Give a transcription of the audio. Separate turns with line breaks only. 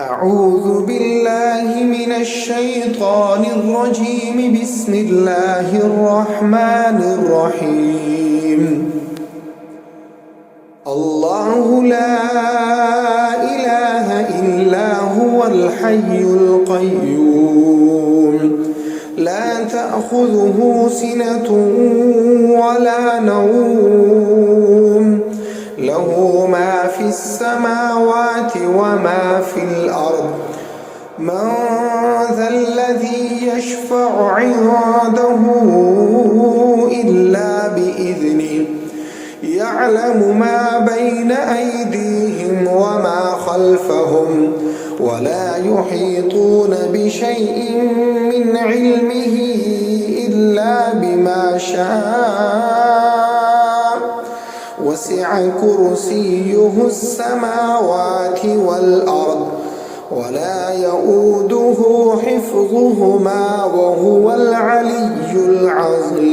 أعوذ بالله من الشيطان الرجيم. بسم الله الرحمن الرحيم. الله لا إله إلا هو الحي القيوم لا تأخذه سنة ولا نوم له ما في السماوات وما في الأرض. من ذا الذي يشفع عنده إلا بإذنه يعلم ما بين أيديهم وما خلفهم ولا يحيطون بشيء من علمه إلا بما شاء وسع كرسيه السماوات والأرض ولا يؤوده حفظهما وهو العلي العظيم.